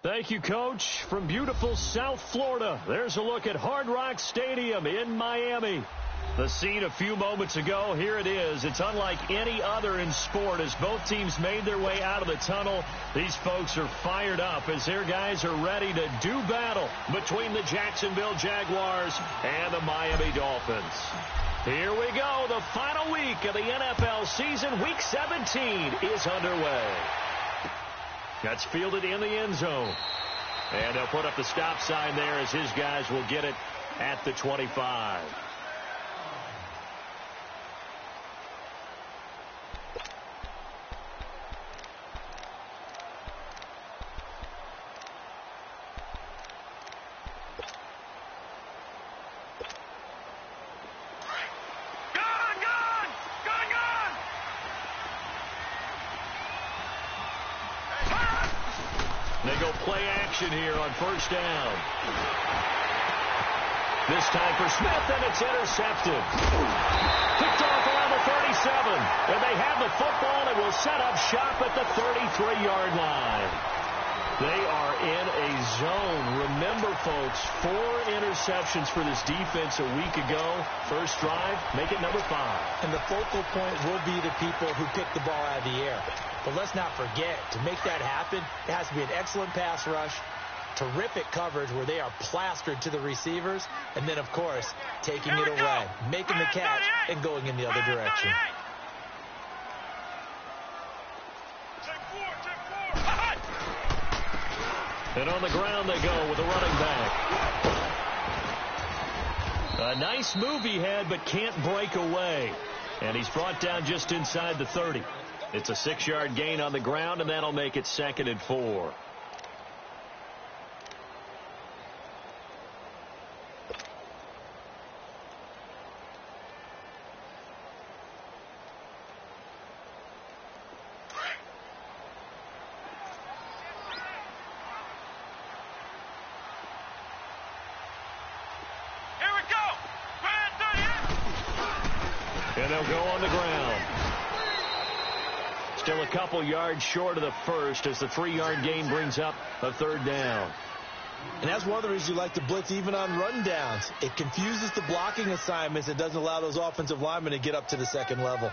Thank you, Coach. From beautiful South Florida, there's a look at Hard Rock Stadium in Miami. The scene a few moments ago, here it is. It's unlike any other in sport as both teams made their way out of the tunnel. These folks are fired up as their guys are ready to do battle between the Jacksonville Jaguars and the Miami Dolphins. Here we go. The final week of the NFL season. Week 17 is underway. That's fielded in the end zone. And they'll put up the stop sign there as his guys will get it at the 25. They go play action here on first down. This time for Smith, and it's intercepted. Picked off around the 37. And they have the football and will set up shop at the 33-yard line. They are in a zone. Remember, folks, 4 interceptions for this defense a week ago. First drive, make it number 5. And the focal point will be the people who pick the ball out of the air. But let's not forget, to make that happen, it has to be an excellent pass rush, terrific coverage where they are plastered to the receivers, and then, of course, taking it away, making the catch, and going in the other direction. And on the ground they go with the running back. A nice move he had, but can't break away. And he's brought down just inside the 30. It's a 6-yard gain on the ground, and that'll make it 2nd and 4. And they'll go on the ground. Still a couple yards short of the first as the 3-yard gain brings up a 3rd down. And that's one of the reasons you like to blitz even on rundowns. It confuses the blocking assignments. It doesn't allow those offensive linemen to get up to the 2nd level.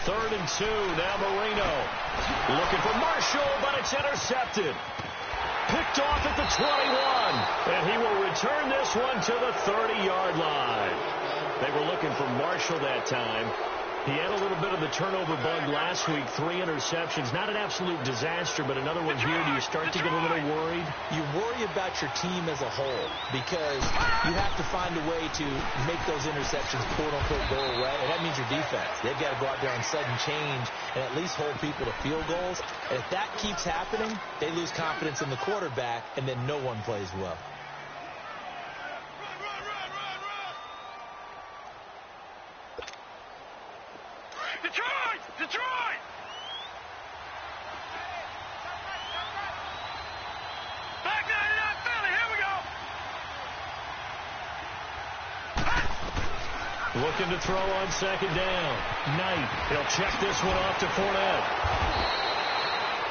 Third and 2. Now Marino looking for Marshall, but it's intercepted. Picked off at the 21. And he will return this one to the 30-yard line. They were looking for Marshall that time. He had a little bit of the turnover bug last week. 3 interceptions. Not an absolute disaster, but another one here. Do you start to get a little worried? You worry about your team as a whole because you have to find a way to make those interceptions, quote-unquote, go away. And that means your defense. They've got to go out there on sudden change and at least hold people to field goals. And if that keeps happening, they lose confidence in the quarterback, and then no one plays well. Detroit! Back 99 Philly, here we go! Looking to throw on 2nd down. Knight, he'll check this one off to Fournette.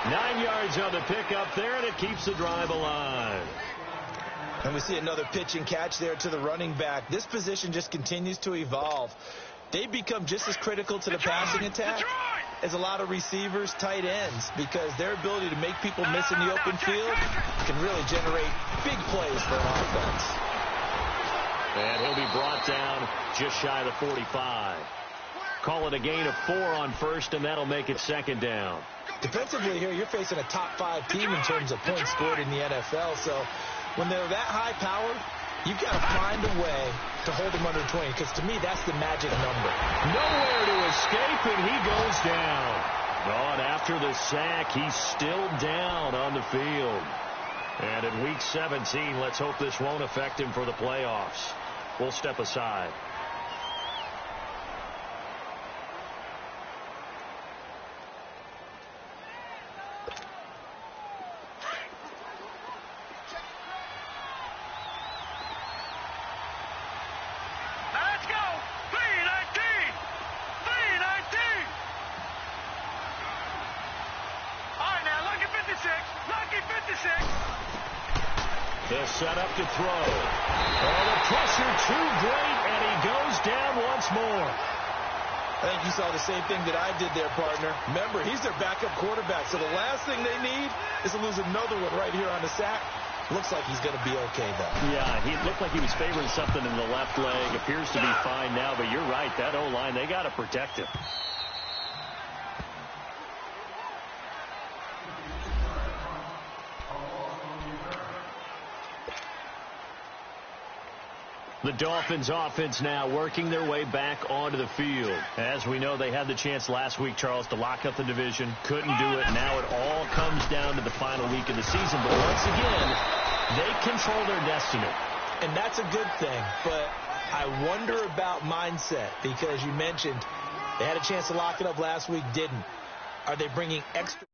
9 yards on the pickup there, and it keeps the drive alive. And we see another pitch and catch there to the running back. This position just continues to evolve. They become just as critical to the passing attack as a lot of receivers, tight ends, because their ability to make people miss in the open field can really generate big plays for an offense. And he'll be brought down just shy of the 45. Call it a gain of 4 on first, and that'll make it 2nd down. Defensively here, you're facing a top 5 team in terms of points scored in the NFL, so when they're that high powered, you've got to find a way to hold them under 20, because to me, that's the magic number. Nowhere to escape, and he goes down. Oh, and after the sack, he's still down on the field. And in Week 17, let's hope this won't affect him for the playoffs. We'll step aside. He'll set up to throw. Oh, the pressure too great, and he goes down once more. I think you saw the same thing that I did there, partner. Remember, he's their backup quarterback, so the last thing they need is to lose another one right here on the sack. Looks like he's going to be okay, though. Yeah, he looked like he was favoring something in the left leg. Appears to be fine now, but you're right. That O-line, they got to protect him. The Dolphins offense now working their way back onto the field. As we know, they had the chance last week, Charles, to lock up the division. Couldn't do it. Now it all comes down to the final week of the season. But once again, they control their destiny. And that's a good thing. But I wonder about mindset, because you mentioned they had a chance to lock it up last week, didn't. Are they bringing extra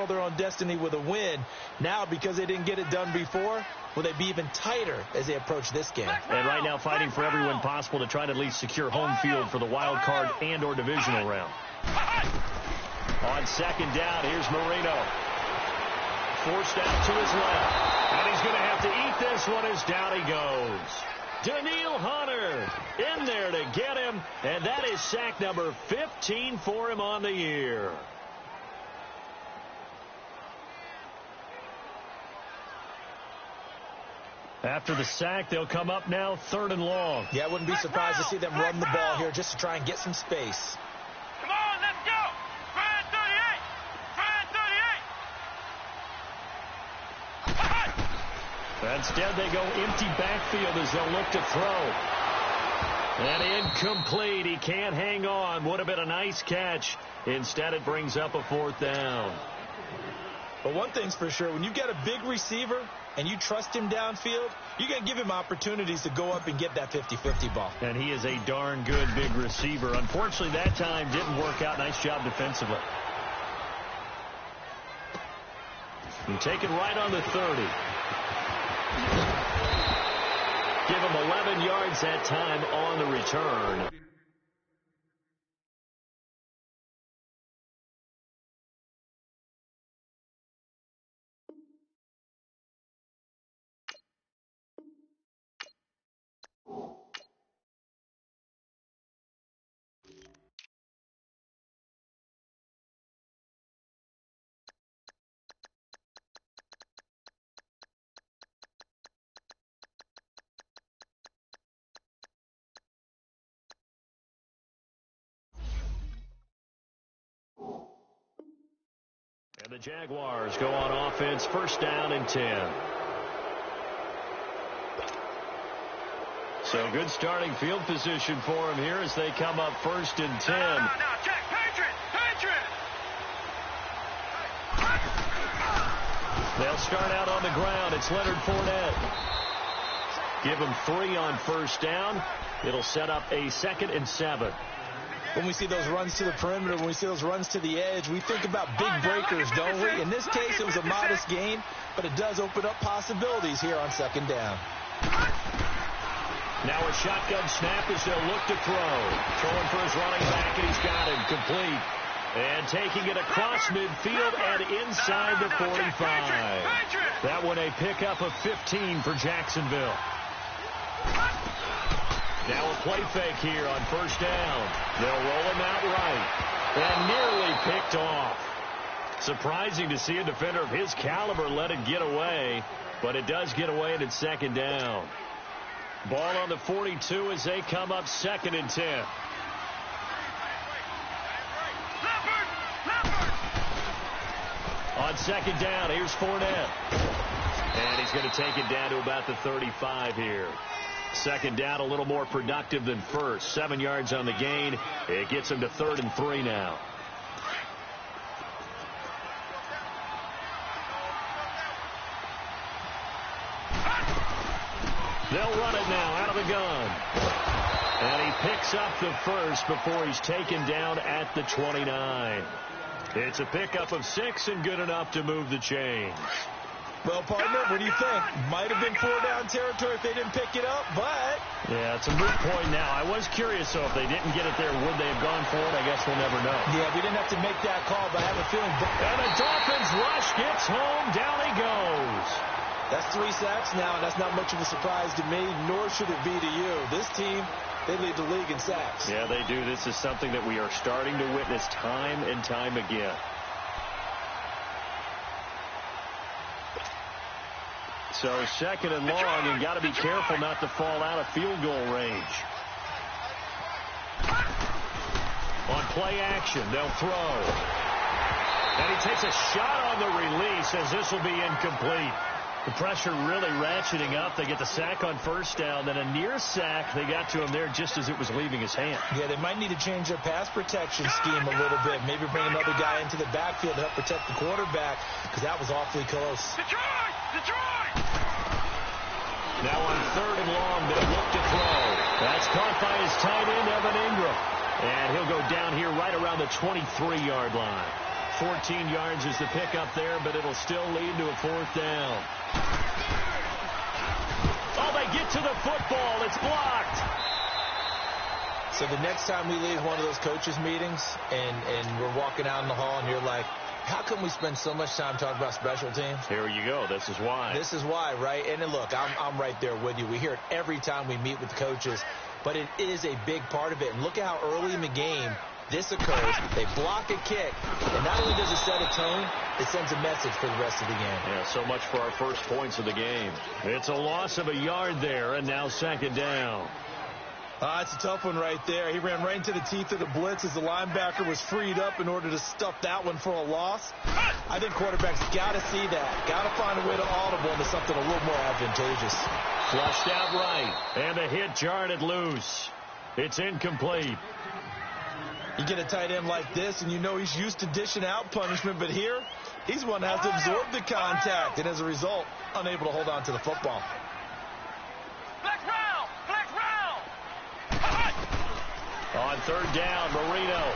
their own destiny with a win now because they didn't get it done before? Will they be even tighter as they approach this game? And right now fighting for every win possible to try to at least secure home field for the wild card and or divisional round. On second down, here's Marino. Forced out to his left. And he's going to have to eat this one as down he goes. Daniil Hunter in there to get him. And that is sack number 15 for him on the year. After the sack, they'll come up now 3rd and long. Yeah, I wouldn't be surprised to see them run the ball here just to try and get some space. Come on, let's go. Try 38. Instead, they go empty backfield as they'll look to throw. And incomplete. He can't hang on. Would have been a nice catch. Instead, it brings up a 4th down. But one thing's for sure, when you get a big receiver and you trust him downfield, you're going to give him opportunities to go up and get that 50-50 ball. And he is a darn good big receiver. Unfortunately, that time didn't work out. Nice job defensively. And take it right on the 30. Give him 11 yards that time on the return. And the Jaguars go on offense, 1st down and 10. So good starting field position for them here as they come up 1st and 10. No, check. Patriot. They'll start out on the ground. It's Leonard Fournette. Give them 3 on 1st down. It'll set up a 2nd and 7. When we see those runs to the perimeter, when we see those runs to the edge, we think about big breakers, don't we? In this case, it was a modest gain, but it does open up possibilities here on 2nd down. Now a shotgun snap as they'll look to throw. Throwing for his running back, and he's got him complete. And taking it across midfield and inside the 45. That one a pickup of 15 for Jacksonville. Now a play fake here on 1st down. They'll roll him out right. And nearly picked off. Surprising to see a defender of his caliber let it get away. But it does get away, and it's 2nd down. Ball on the 42 as they come up 2nd and 10. On 2nd down, here's Fournette. And he's going to take it down to about the 35 here. 2nd down, a little more productive than 1st. 7 yards on the gain. It gets him to 3rd and 3 now. They'll run it now out of the gun. And he picks up the 1st before he's taken down at the 29. It's a pickup of 6 and good enough to move the chains. Well, partner, what do you think? Might have been 4-down territory if they didn't pick it up, but... Yeah, it's a moot point now. I was curious, so if they didn't get it there, would they have gone for it? I guess we'll never know. Yeah, we didn't have to make that call, but I have a feeling... And the Dolphins rush gets home. Down he goes. That's 3 sacks now, and that's not much of a surprise to me, nor should it be to you. This team, they lead the league in sacks. Yeah, they do. This is something that we are starting to witness time and time again. So 2nd and long, and got to be careful not to fall out of field goal range. On play action, they'll throw. And he takes a shot on the release as this will be incomplete. The pressure really ratcheting up. They get the sack on 1st down, then a near sack. They got to him there just as it was leaving his hand. Yeah, they might need to change their pass protection scheme a little bit. Maybe bring another guy into the backfield to help protect the quarterback, because that was awfully close. Detroit! Now on 3rd and long, they'll look to throw. That's caught by his tight end, Evan Ingram. And he'll go down here right around the 23-yard line. 14 yards is the pickup there, but it'll still lead to a 4th down. Oh, they get to the football. It's blocked. So the next time we leave one of those coaches' meetings and we're walking out in the hall and you're like, how come we spend so much time talking about special teams? Here you go. This is why. This is why, right? And then look, I'm right there with you. We hear it every time we meet with the coaches, but it is a big part of it. And look at how early in the game this occurs. They block a kick, and not only does it set a tone, it sends a message for the rest of the game. Yeah, so much for our first points of the game. It's a loss of a yard there, and now 2nd down. It's a tough one right there. He ran right into the teeth of the blitz as the linebacker was freed up in order to stuff that one for a loss. I think quarterbacks got to see that. Got to find a way to audible into something a little more advantageous. Flushed out right, and the hit jarred it loose. It's incomplete. You get a tight end like this, and you know he's used to dishing out punishment, but here, he's one that has to absorb the contact, and as a result, unable to hold on to the football. Black round! On 3rd down, Marino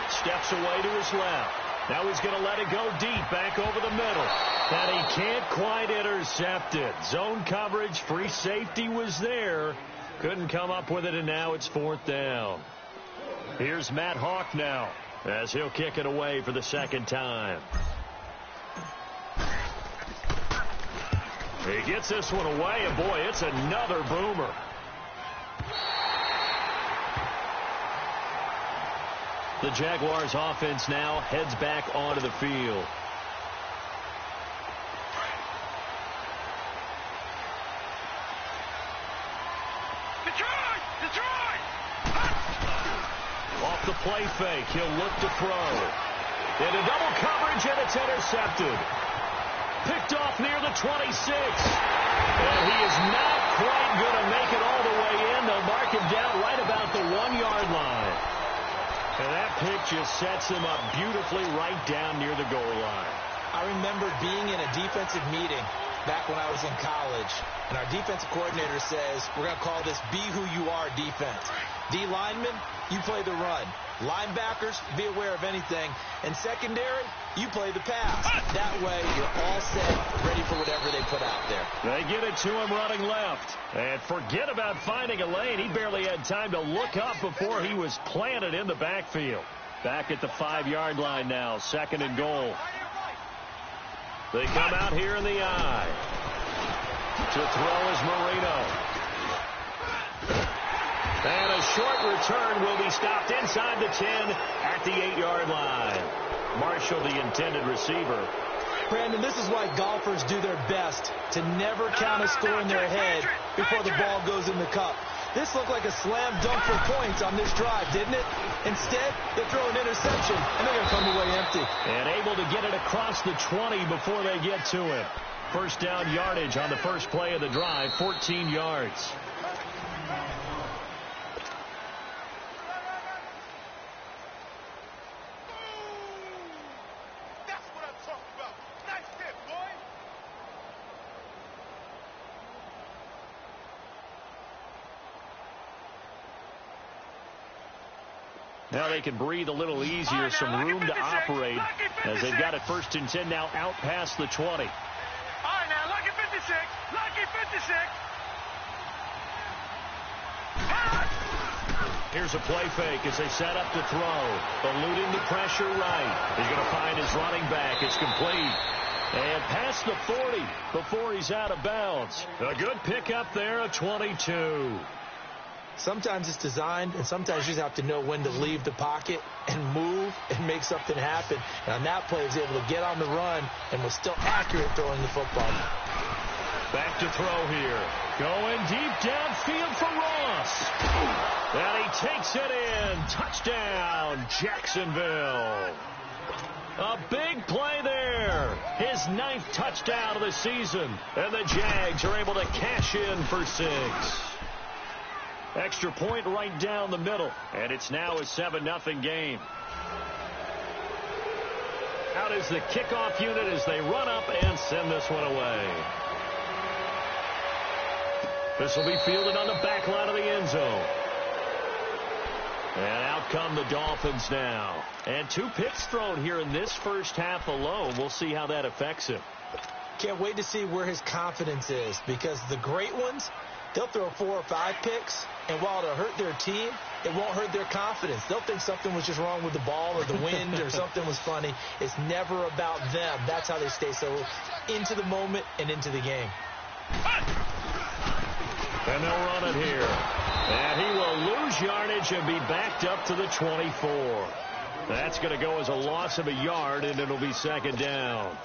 steps away to his left. Now he's going to let it go deep, back over the middle. And he can't quite intercept it. Zone coverage, free safety was there. Couldn't come up with it, and now it's 4th down. Here's Matt Hawk now as he'll kick it away for the 2nd time. He gets this one away, and boy, it's another boomer. The Jaguars offense now heads back onto the field. Detroit! Off the play fake, he'll look to throw. Into double coverage, and it's intercepted. Picked off near the 26. And he is not quite going to make it all the way in. They'll mark him down right about the 1-yard line. And that pick just sets him up beautifully right down near the goal line. I remember being in a defensive meeting back when I was in college, and our defensive coordinator says, we're going to call this be who you are defense. D linemen, you play the run. Linebackers, be aware of anything. And secondary, you play the pass. That way, you're all set, ready for whatever they put out there. They get it to him running left. And forget about finding a lane. He barely had time to look up before he was planted in the backfield. Back at the 5-yard line now, 2nd and goal. They come out here in the eye. To throw is Marino. And a short return will be stopped inside the 10 at the 8-yard line. Marshall, the intended receiver. Brandon, this is why golfers do their best to never count a score in their head before the ball goes in the cup. This looked like a slam dunk for points on this drive, didn't it? Instead, they throw an interception, and they're going to come away empty. And able to get it across the 20 before they get to it. 1st down yardage on the first play of the drive, 14 yards. Now they can breathe a little easier, some room to operate as they've got it 1st and 10 now out past the 20. All right, now, lucky 56. Lucky 56. Here's a play fake as they set up to throw. Eluding the pressure right. He's going to find his running back. It's complete. And past the 40 before he's out of bounds. A good pickup there, a 22. Sometimes it's designed, and sometimes you just have to know when to leave the pocket and move and make something happen. And on that play, he was able to get on the run and was still accurate throwing the football. Back to throw here. Going deep downfield for Ross. And he takes it in. Touchdown, Jacksonville. A big play there. His 9th touchdown of the season. And the Jags are able to cash in for 6. Extra point right down the middle. And it's now a 7-0 game. Out is the kickoff unit as they run up and send this one away. This will be fielded on the back line of the end zone. And out come the Dolphins now. And 2 picks thrown here in this first half alone. We'll see how that affects him. Can't wait to see where his confidence is, because the great ones, they'll throw 4 or 5 picks, and while it'll hurt their team, it won't hurt their confidence. They'll think something was just wrong with the ball or the wind or something was funny. It's never about them. That's how they stay so into the moment and into the game. And they'll run it here. And he will lose yardage and be backed up to the 24. That's going to go as a loss of a yard, and it'll be 2nd down.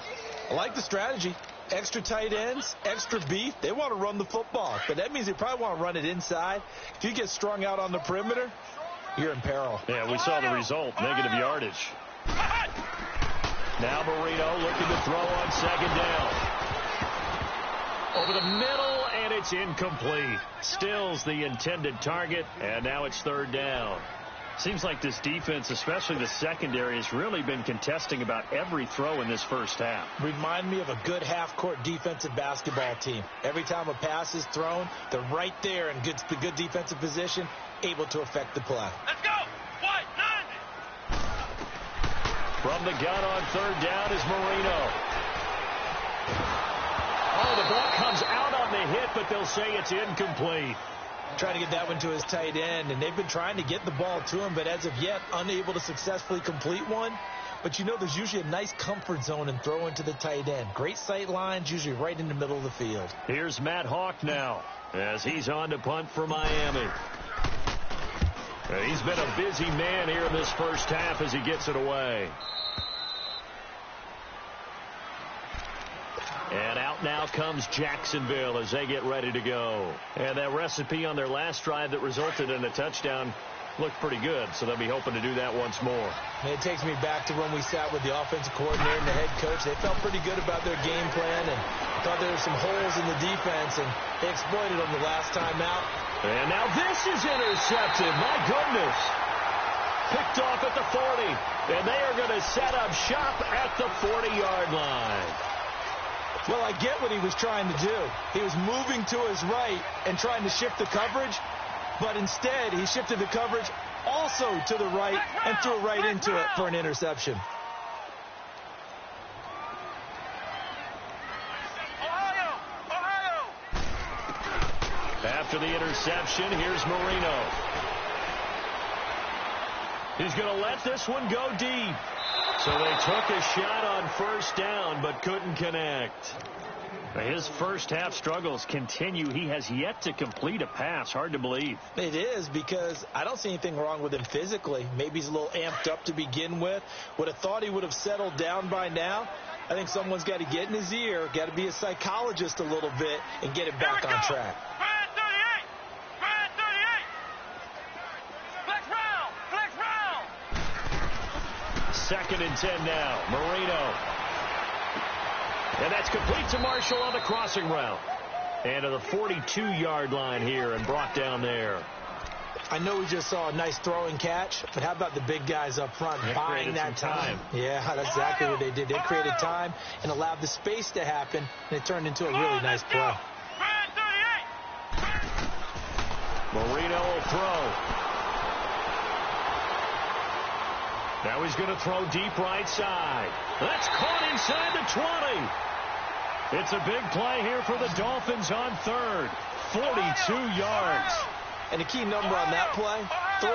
I like the strategy. Extra tight ends, extra beef. They want to run the football, but that means they probably want to run it inside. If you get strung out on the perimeter, you're in peril. Yeah, we saw the result, negative yardage. Now Marino looking to throw on 2nd down. Over the middle, and it's incomplete. Stills the intended target, and now it's 3rd down. Seems like this defense, especially the secondary, has really been contesting about every throw in this first half. Remind me of a good half-court defensive basketball team. Every time a pass is thrown, they're right there in good defensive position, able to affect the play. Let's go! White, 90! From the gun on 3rd down is Marino. Oh, the ball comes out on the hit, but they'll say it's incomplete. Trying to get that one to his tight end, and they've been trying to get the ball to him, but as of yet, unable to successfully complete one. But you know, there's usually a nice comfort zone in throwing to the tight end. Great sight lines, usually right in the middle of the field. Here's Matt Hawk now, as he's on to punt for Miami. He's been a busy man here in this first half as he gets it away. And out now comes Jacksonville as they get ready to go. And that recipe on their last drive that resulted in a touchdown looked pretty good, so they'll be hoping to do that once more. And it takes me back to when we sat with the offensive coordinator and the head coach. They felt pretty good about their game plan and thought there were some holes in the defense, and they exploited them the last time out. And now this is intercepted. My goodness. Picked off at the 40. And they are going to set up shop at the 40-yard line. Well, I get what he was trying to do. He was moving to his right and trying to shift the coverage, but instead he shifted the coverage also to the right and threw right into it for an interception. Ohio! After the interception, here's Marino. He's going to let this one go deep. So they took a shot on 1st down, but couldn't connect. His first half struggles continue. He has yet to complete a pass. Hard to believe. It is, because I don't see anything wrong with him physically. Maybe he's a little amped up to begin with. Would have thought he would have settled down by now. I think someone's got to get in his ear, got to be a psychologist a little bit, and get him back on track. 2nd and 10 now. Marino. And that's complete to Marshall on the crossing route. And to the 42-yard line here and brought down there. I know we just saw a nice throwing catch, but how about the big guys up front buying that time? Yeah, that's exactly what they did. They created time and allowed the space to happen, and it turned into a really nice play. Marino will throw. Now he's going to throw deep right side. That's caught inside the 20. It's a big play here for the Dolphins on 3rd. 42 yards. And the key number on that play, 3.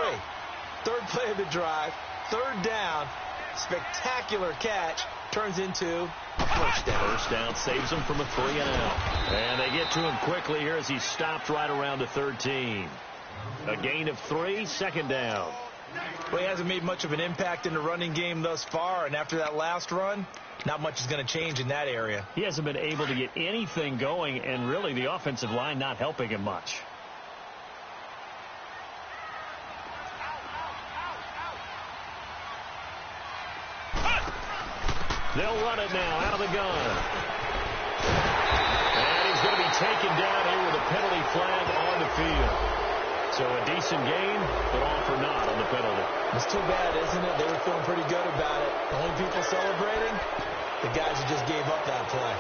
3rd play of the drive, 3rd down, spectacular catch, turns into a first down. First down saves them from a 3-and-out. And they get to him quickly here as he's stopped right around the 13. A gain of 3, second down. Well, he hasn't made much of an impact in the running game thus far, and after that last run, not much is going to change in that area. He hasn't been able to get anything going, and really the offensive line not helping him much. They'll run it now out of the gun. And he's going to be taken down here with a penalty flag on the field. So a decent gain, but all for naught on the penalty. It's too bad, isn't it? They were feeling pretty good about it. The only people celebrating, the guys who just gave up that play.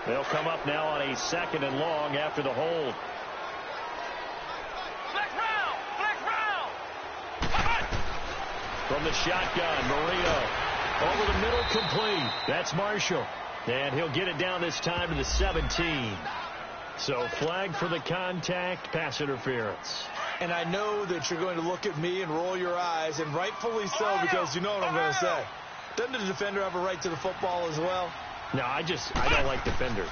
They'll come up now on a 2nd and long after the hold. From the shotgun, Marino over the middle, complete. That's Marshall. And he'll get it down this time to the 17. So flag for the contact, pass interference. And I know that you're going to look at me and roll your eyes, and rightfully so, because you know what I'm going to say. Doesn't the defender have a right to the football as well? No, I don't like defenders.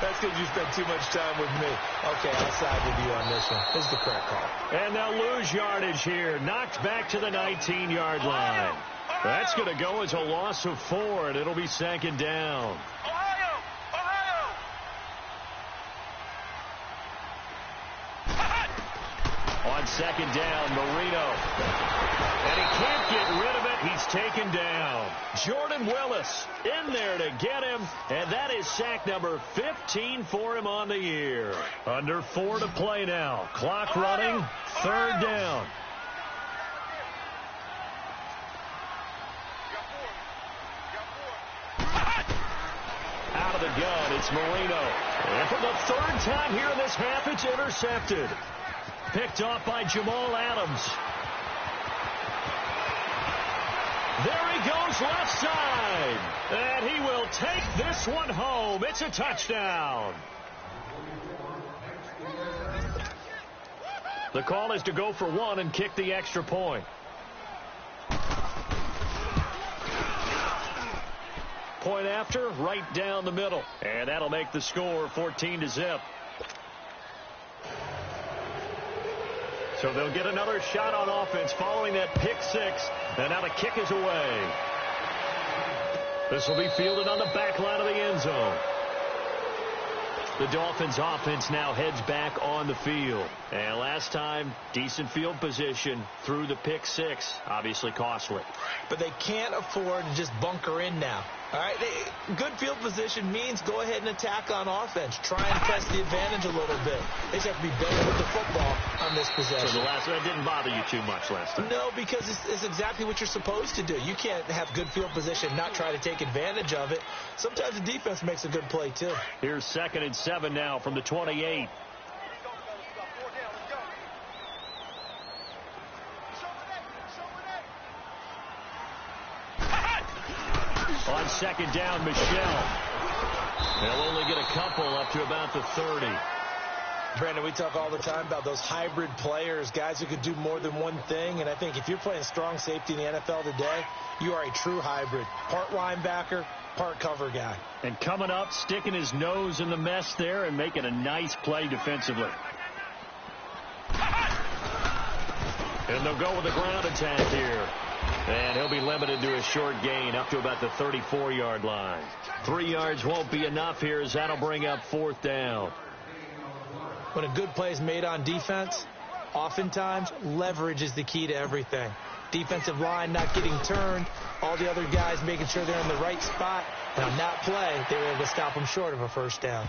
That's because you spent too much time with me. Okay, I'll side with you on this one. This is the correct call. And they'll lose yardage here. Knocked back to the 19-yard line. That's going to go as a loss of 4, and it'll be 2nd down. On 2nd down, Marino. And he can't get rid of it. He's taken down. Jordan Willis in there to get him. And that is sack number 15 for him on the year. Under 4 to play now. Clock running. 3rd down. Out of the gun, it's Marino. And for the 3rd time here in this half, it's intercepted. Picked off by Jamal Adams. There he goes left side. And he will take this one home. It's a touchdown. The call is to go for 1 and kick the extra point. Point after, right down the middle. And that'll make the score 14-0. So they'll get another shot on offense following that pick 6. And now the kick is away. This will be fielded on the back line of the end zone. The Dolphins offense now heads back on the field. And last time, decent field position through the pick 6. Obviously costly. But they can't afford to just bunker in now. All right, good field position means go ahead and attack on offense. Try and press the advantage a little bit. They just have to be better with the football on this possession. So that didn't bother you too much last time? No, because it's exactly what you're supposed to do. You can't have good field position, not try to take advantage of it. Sometimes the defense makes a good play, too. Here's 2nd and 7 now from the 28. On 2nd down, Michelle. They'll only get a couple up to about the 30. Brandon, we talk all the time about those hybrid players, guys who could do more than one thing. And I think if you're playing strong safety in the NFL today, you are a true hybrid. Part linebacker, part cover guy. And coming up, sticking his nose in the mess there and making a nice play defensively. And they'll go with the ground attack here. And he'll be limited to a short gain up to about the 34-yard line. 3 yards won't be enough here as that'll bring up 4th down. When a good play is made on defense, oftentimes leverage is the key to everything. Defensive line not getting turned, all the other guys making sure they're in the right spot. And on that play, they were able to stop them short of a first down.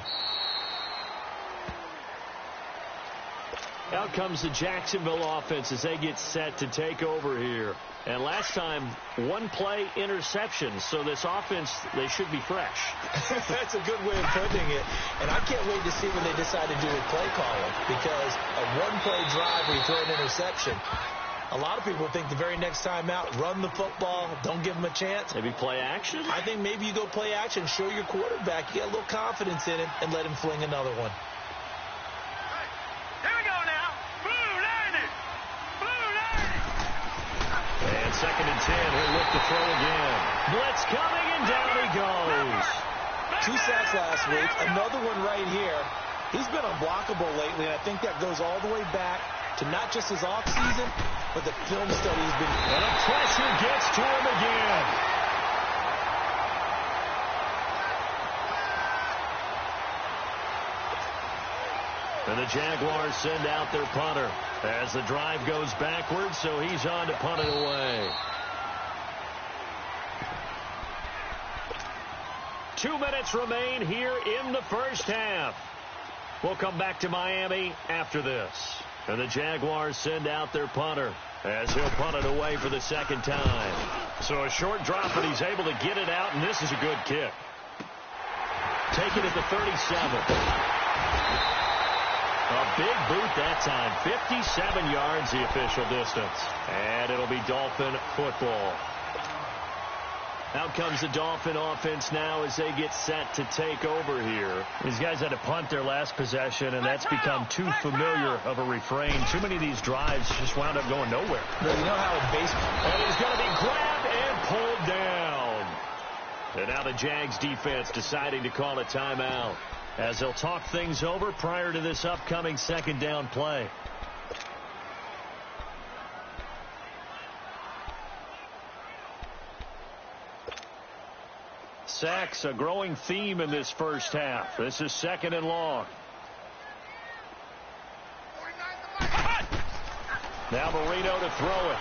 Out comes the Jacksonville offense as they get set to take over here. And last time, 1 play interception. So this offense, they should be fresh. That's a good way of putting it. And I can't wait to see when they decide to do a play calling. Because a 1-play drive where you throw an interception, a lot of people think the very next time out, run the football, don't give them a chance. Maybe play action? I think maybe you go play action, show your quarterback, you get a little confidence in it, and let him fling another one. Here we go now. Blue, landed. Blue, 2nd and 10. He'll look to throw again. Blitz coming, and down he goes. 2 sacks last week. Another one right here. He's been unblockable lately, and I think that goes all the way back to not just his offseason, but the film study he's been. And the pressure gets to him again. And the Jaguars send out their punter as the drive goes backwards, so he's on to punt it away. 2 minutes remain here in the first half. We'll come back to Miami after this. And the Jaguars send out their punter as he'll punt it away for the 2nd time. So a short drop, but he's able to get it out, and this is a good kick. Take it at the 37. A big boot that time. 57 yards the official distance. And it'll be Dolphin football. Out comes the Dolphin offense now as they get set to take over here. These guys had to punt their last possession, and that's become too familiar of a refrain. Too many of these drives just wound up going nowhere. You know how in baseball. And he's going to be grabbed and pulled down. And now the Jags defense deciding to call a timeout as they'll talk things over prior to this upcoming 2nd down play. Sacks, a growing theme in this first half. This is 2nd and long. Now Marino to throw it.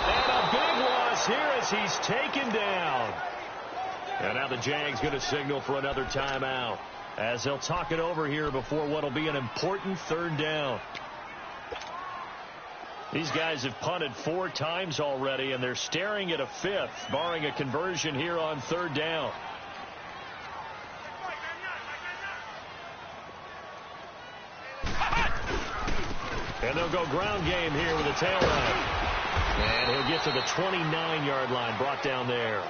And a big loss here as he's taken down. And now the Jags going to signal for another timeout as they'll talk it over here before what will be an important 3rd down. These guys have punted 4 times already, and they're staring at a 5th, barring a conversion here on 3rd down. And they'll go ground game here with a tail run. And he'll get to the 29-yard line, brought down there.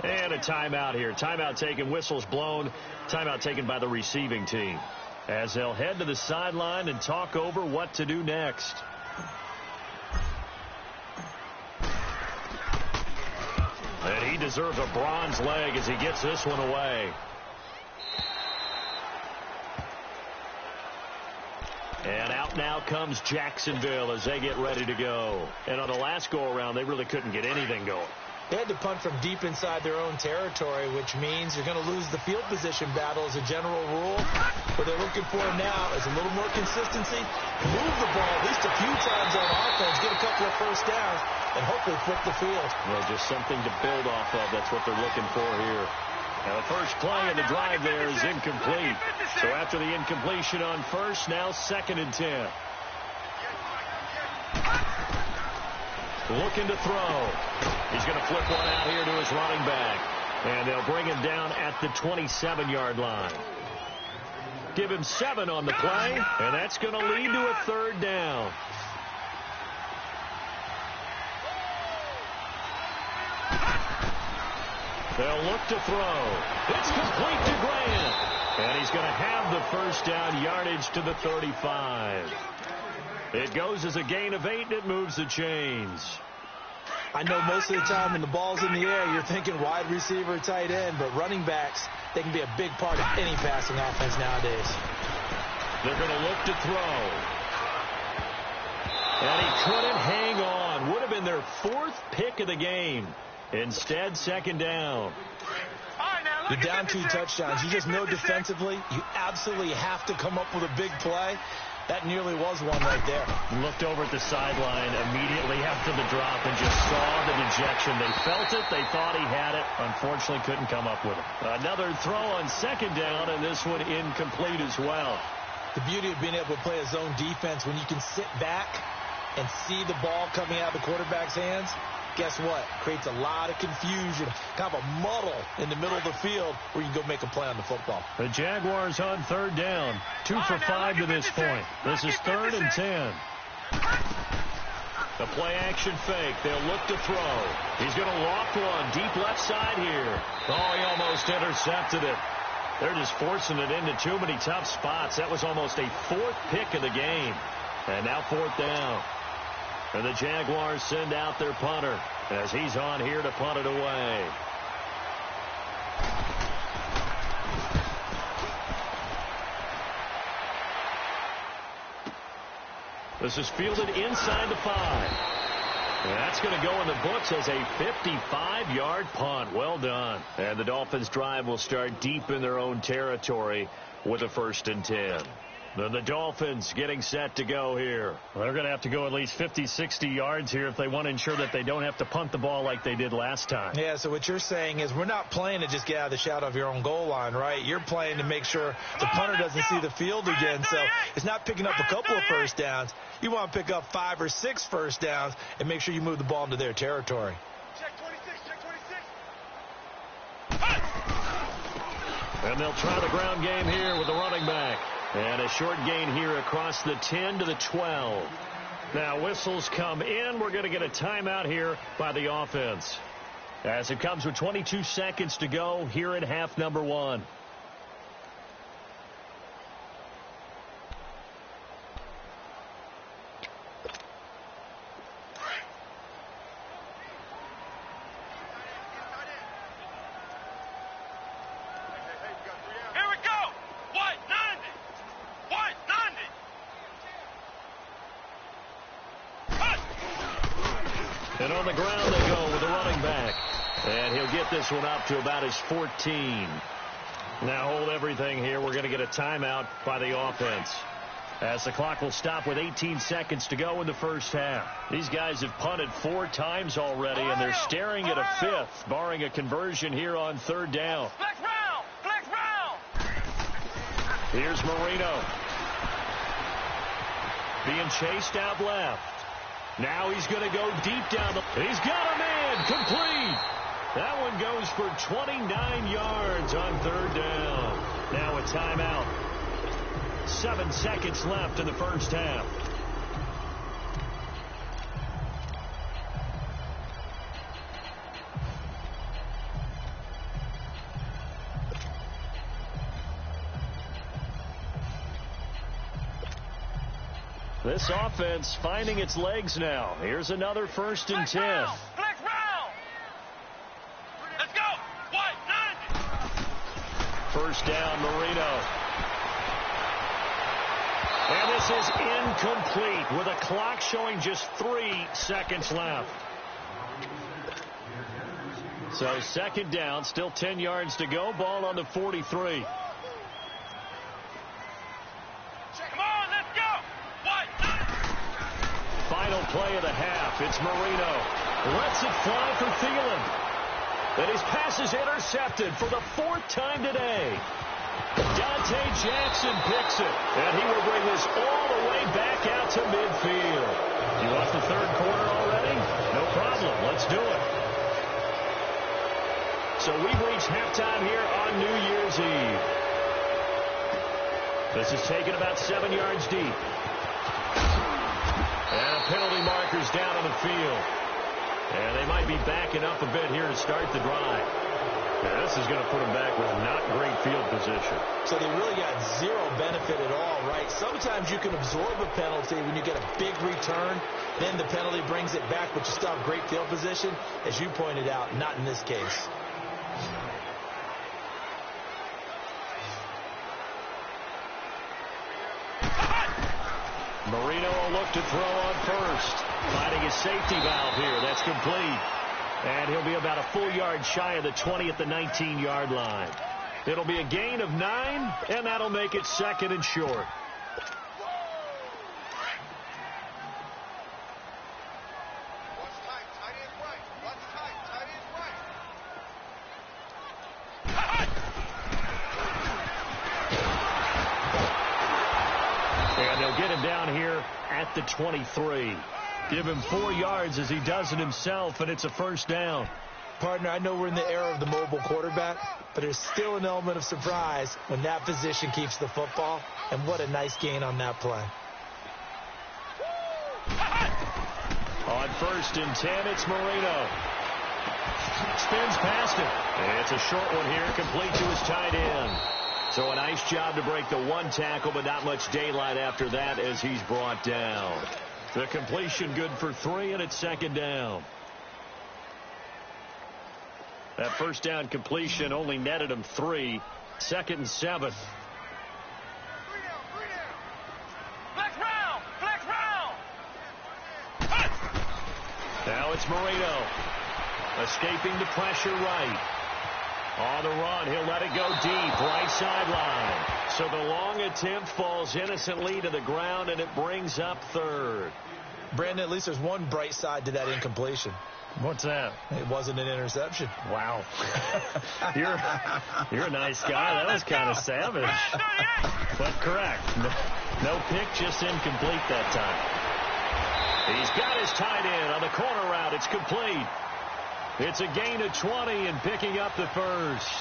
And a timeout here. Timeout taken, whistles blown. Timeout taken by the receiving team as they'll head to the sideline and talk over what to do next. And he deserves a bronze leg as he gets this one away. And out now comes Jacksonville as they get ready to go. And on the last go-around, they really couldn't get anything going. They had to punt from deep inside their own territory, which means you're going to lose the field position battle as a general rule. What they're looking for now is a little more consistency, move the ball at least a few times on offense, get a couple of first downs, and hopefully flip the field. Well, just something to build off of. That's what they're looking for here. Now, the first play of the drive there is incomplete. So after the incompletion on first, now 2nd and 10. Looking to throw. He's going to flip one out here to his running back. And they'll bring him down at the 27-yard line. Give him 7 on the play, and that's going to lead to a 3rd down. They'll look to throw. It's complete to Grant. And he's going to have the first down, yardage to the 35. It goes as a gain of 8, and it moves the chains. I know most of the time when the ball's in the air, you're thinking wide receiver, tight end, but running backs, they can be a big part of any passing offense nowadays. They're going to look to throw. And he couldn't hang on. Would have been their 4th pick of the game. Instead, 2nd down. You're down 2 touchdowns. You just know defensively, you absolutely have to come up with a big play. That nearly was one right there. Looked over at the sideline immediately after the drop and just saw the dejection. They felt it. They thought he had it. Unfortunately, couldn't come up with it. Another throw on 2nd down, and this one incomplete as well. The beauty of being able to play a zone defense when you can sit back and see the ball coming out of the quarterback's hands, guess what? Creates a lot of confusion, kind of a muddle in the middle of the field where you can go make a play on the football. The Jaguars on 3rd down. 2 for 5 to this point. This is 3rd and 10. The play action fake. They'll look to throw. He's going to loft one deep left side here. Oh, he almost intercepted it. They're just forcing it into too many tough spots. That was almost a 4th pick of the game. And now 4th down. And the Jaguars send out their punter as he's on here to punt it away. This is fielded inside the 5. And that's going to go in the books as a 55-yard punt. Well done. And the Dolphins' drive will start deep in their own territory with a 1st and 10. Then the Dolphins getting set to go here. Well, they're going to have to go at least 50, 60 yards here if they want to ensure that they don't have to punt the ball like they did last time. Yeah, so what you're saying is we're not playing to just get out of the shadow of your own goal line, right? You're playing to make sure the punter doesn't see the field again. So it's not picking up a couple of first downs. You want to pick up 5 or 6 first downs and make sure you move the ball into their territory. Check 26, check 26. And they'll try the ground game here with the running back. And a short gain here across the 10 to the 12. Now whistles come in. We're going to get a timeout here by the offense, as it comes with 22 seconds to go here in half number 1. And on the ground they go with the running back. And he'll get this one up to about his 14. Now hold everything here. We're going to get a timeout by the offense, as the clock will stop with 18 seconds to go in the first half. These guys have punted 4 times already, and they're staring at a 5th, barring a conversion here on 3rd down. Flex round! Flex round! Here's Marino. Being chased out left. Now he's going to go deep down. He's got a man. Complete. That one goes for 29 yards on 3rd down. Now a timeout. 7 seconds left in the first half. This offense finding its legs now. Here's another 1st and 10. Flex round! Let's go! What? 90! First down, Marino. And this is incomplete with a clock showing just 3 seconds left. So 2nd down, still 10 yards to go. Ball on the 43. Final play of the half. It's Marino. Lets it fly for Thielen. And his pass is intercepted for the 4th time today. Dante Jackson picks it. And he will bring this all the way back out to midfield. You want the 3rd quarter already? No problem. Let's do it. So we've reached halftime here on New Year's Eve. This is taken about 7 yards deep. And penalty markers down on the field. And they might be backing up a bit here to start the drive. Now this is going to put them back with not great field position. So they really got 0 benefit at all, right? Sometimes you can absorb a penalty when you get a big return. Then the penalty brings it back, but you still have great field position. As you pointed out, not in this case. Marino will look to throw on first. Finding his safety valve here. That's complete. And he'll be about a full yard shy of the 20 at the 19-yard line. It'll be a gain of 9, and that'll make it 2nd and short. And they'll get him down here at the 23. Give him 4 yards as he does it himself, and it's a 1st down. Partner, I know we're in the era of the mobile quarterback, but there's still an element of surprise when that position keeps the football, and what a nice gain on that play. On 1st and 10, it's Marino. Spins past it. And it's a short one here, complete to his tight end. So a nice job to break the 1 tackle, but not much daylight after that as he's brought down. The completion good for 3, and it's second down. That first down completion only netted him 3. 2nd and 7. Now it's Marino. Escaping the pressure right. On the run, he'll let it go deep, right sideline. So the long attempt falls innocently to the ground, and it brings up 3rd. Brandon, at least there's one bright side to that incompletion. What's that? It wasn't an interception. Wow. You're a nice guy. That was kind of savage. But correct. No pick, just incomplete that time. He's got his tight end on the corner route. It's complete. It's a gain of 20 and picking up the first.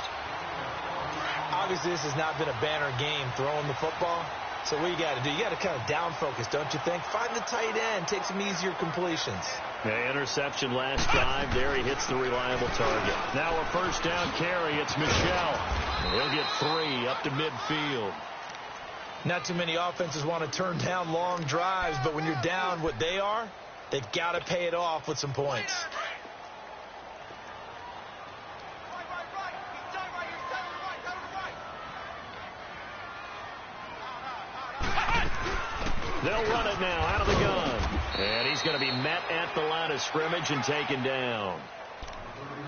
Obviously, this has not been a banner game throwing the football. So what you got to do? You got to kind of down focus, don't you think? Find the tight end. Take some easier completions. The interception last drive. There he hits the reliable target. Now a first down carry. It's Michel. He'll get 3 up to midfield. Not too many offenses want to turn down long drives, but when you're down what they are, they've got to pay it off with some points. They'll run it now out of the gun. And he's going to be met at the line of scrimmage and taken down.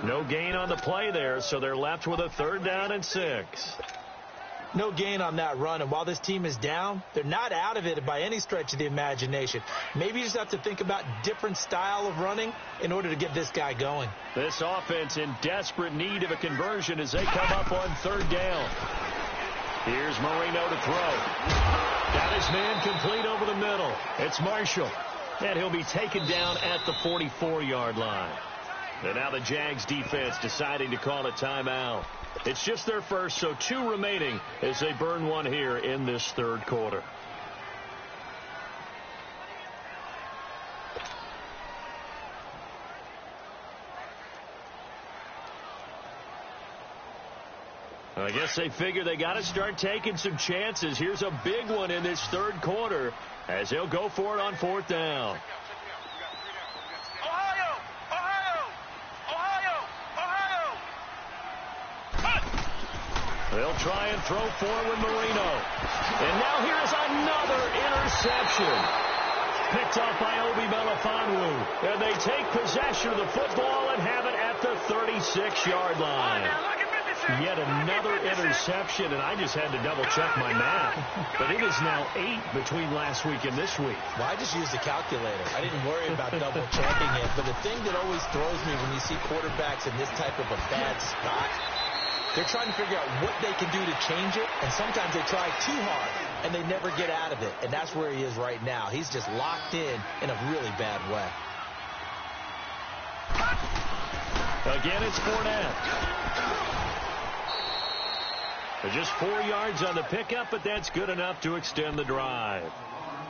No gain on the play there, so they're left with a 3rd down and 6. No gain on that run, and while this team is down, they're not out of it by any stretch of the imagination. Maybe you just have to think about different style of running in order to get this guy going. This offense in desperate need of a conversion as they come up on 3rd down. Here's Marino to throw. Got his man complete over the middle. It's Marshall, and he'll be taken down at the 44-yard line. And now the Jags defense deciding to call a timeout. It's just their first, so 2 remaining as they burn 1 here in this 3rd quarter. I guess they figure they got to start taking some chances. Here's a big one in this 3rd quarter as they'll go for it on 4th down. They'll try and throw forward Marino. And now here's another interception. Picked off by Obi Melifonwu. And they take possession of the football and have it at the 36-yard line. Yet another interception, and I just had to double-check my math. But it is now 8 between last week and this week. Well, I just used a calculator. I didn't worry about double-checking it. But the thing that always throws me when you see quarterbacks in this type of a bad spot, they're trying to figure out what they can do to change it, and sometimes they try too hard, and they never get out of it. And that's where he is right now. He's just locked in a really bad way. Again, it's Fournette. Just 4 yards on the pickup, but that's good enough to extend the drive.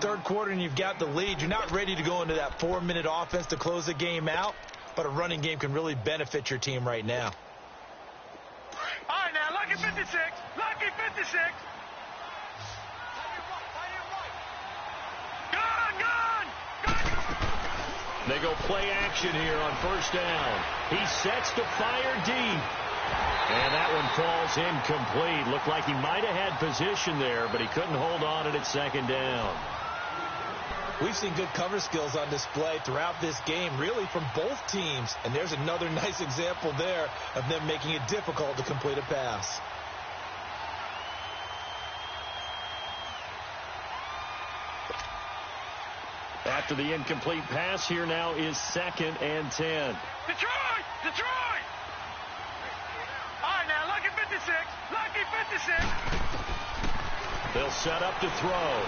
3rd quarter, and you've got the lead. You're not ready to go into that 4-minute offense to close the game out, but a running game can really benefit your team right now. All right, now, lucky 56. Lucky 56. Gun! They go play action here on 1st down. He sets to fire deep. And that one falls incomplete. Looked like he might have had position there, but he couldn't hold on it at 2nd down. We've seen good cover skills on display throughout this game, really from both teams. And there's another nice example there of them making it difficult to complete a pass. After the incomplete pass, here now is 2nd and 10. Detroit! All right, now, lucky 56. Lucky 56. They'll set up to throw.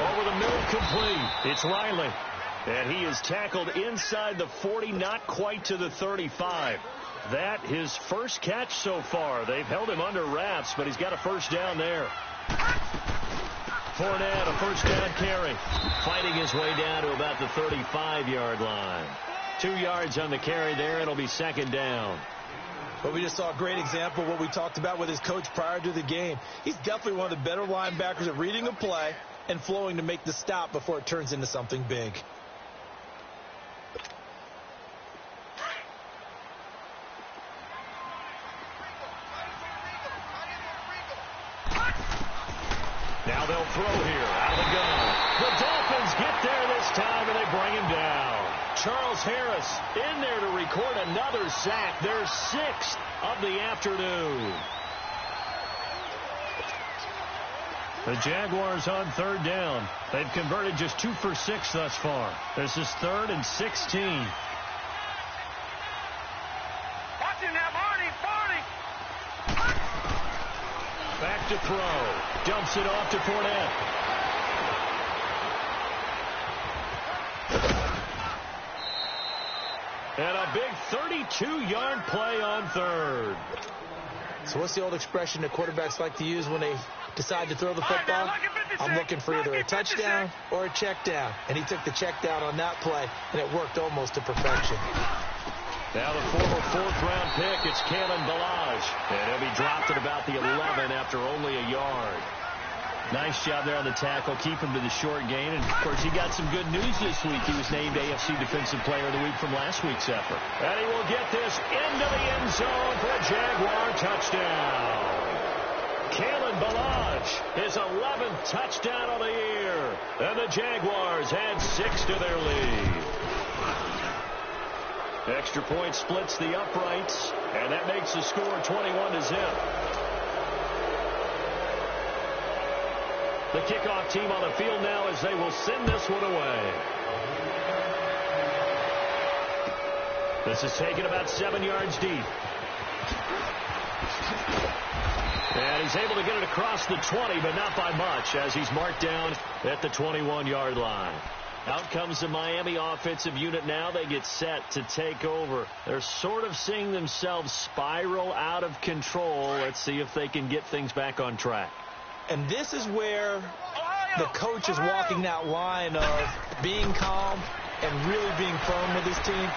Over the middle, complete. It's Riley. And he is tackled inside the 40, not quite to the 35. That his first catch so far. They've held him under wraps, but he's got a 1st down there. Fournette, a 1st down carry. Fighting his way down to about the 35-yard line. 2 yards on the carry there. It'll be 2nd down. But we just saw a great example of what we talked about with his coach prior to the game. He's definitely one of the better linebackers at reading a play and flowing to make the stop before it turns into something big. Now they'll throw here out of the gun. The Dolphins get there this time, and they bring him down. Charles Harris in there to record another sack. Their 6th of the afternoon. The Jaguars on 3rd down. They've converted just 2 for 6 thus far. This is 3rd and 16. Watch him now, Barney. Back to throw. Dumps it off to Fournette. And a big 32-yard play on 3rd. So what's the old expression that quarterbacks like to use when they decide to throw the football? I'm looking for either a touchdown or a check down. And he took the check down on that play, and it worked almost to perfection. Now the former 4th-round pick, it's Kalen Ballage. And he'll be dropped at about the 11 after only a yard. Nice job there on the tackle. Keep him to the short gain. And, of course, he got some good news this week. He was named AFC Defensive Player of the Week from last week's effort. And he will get this into the end zone for a Jaguar touchdown. Kalen Ballage, his 11th touchdown of the year. And the Jaguars add 6 to their lead. Extra point splits the uprights, and that makes the score 21-0. The kickoff team on the field now as they will send this one away. This is taken about 7 yards deep. And he's able to get it across the 20, but not by much, as he's marked down at the 21-yard line. Out comes the Miami offensive unit now. They get set to take over. They're sort of seeing themselves spiral out of control. Let's see if they can get things back on track. And this is where the coach is walking that line of being calm and really being firm with his team.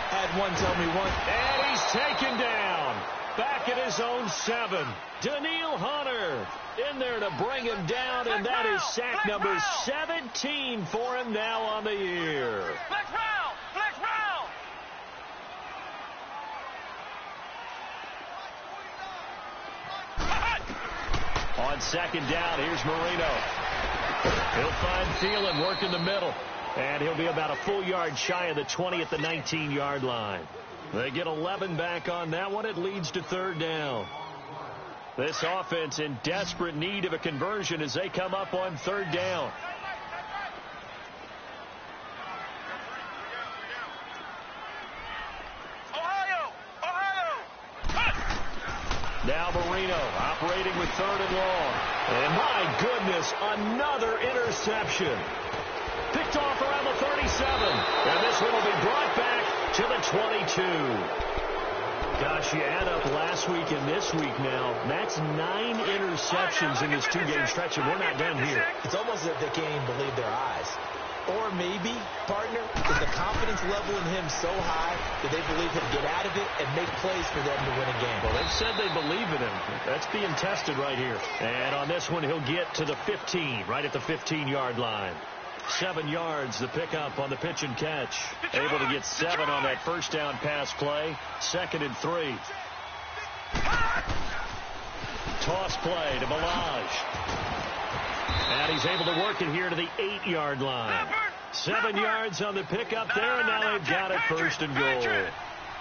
Had one tell me once. And he's taken down. Back at his own 7. Daniil Hunter in there to bring him down, and that is sack number 17 for him now on the year. Flex round. On 2nd down, here's Marino. He'll find Thielen working the middle, and he'll be about a full yard shy of the 20 at the 19-yard line. They get 11 back on that one. It leads to 3rd down. This offense in desperate need of a conversion as they come up on 3rd down. Ohio. Now Marino operating with 3rd and long. And my goodness, another interception. Picked off around the 37. And this one will be brought back to the 22. Gosh, you add up last week and this week now. That's 9 interceptions in this 2-game stretch, and we're not done here. It's almost as if they can't even believe their eyes. Or maybe, partner, is the confidence level in him so high that they believe he'll get out of it and make plays for them to win a game. Well, they've said they believe in him. That's being tested right here. And on this one, he'll get to the 15, right at the 15-yard line. 7 yards, the pickup on the pitch and catch. Able to get 7 on that first down pass play. 2nd and 3. Toss play to Ballage. And he's able to work it here to the 8-yard line. 7 yards on the pickup there, and now they've got it 1st and goal.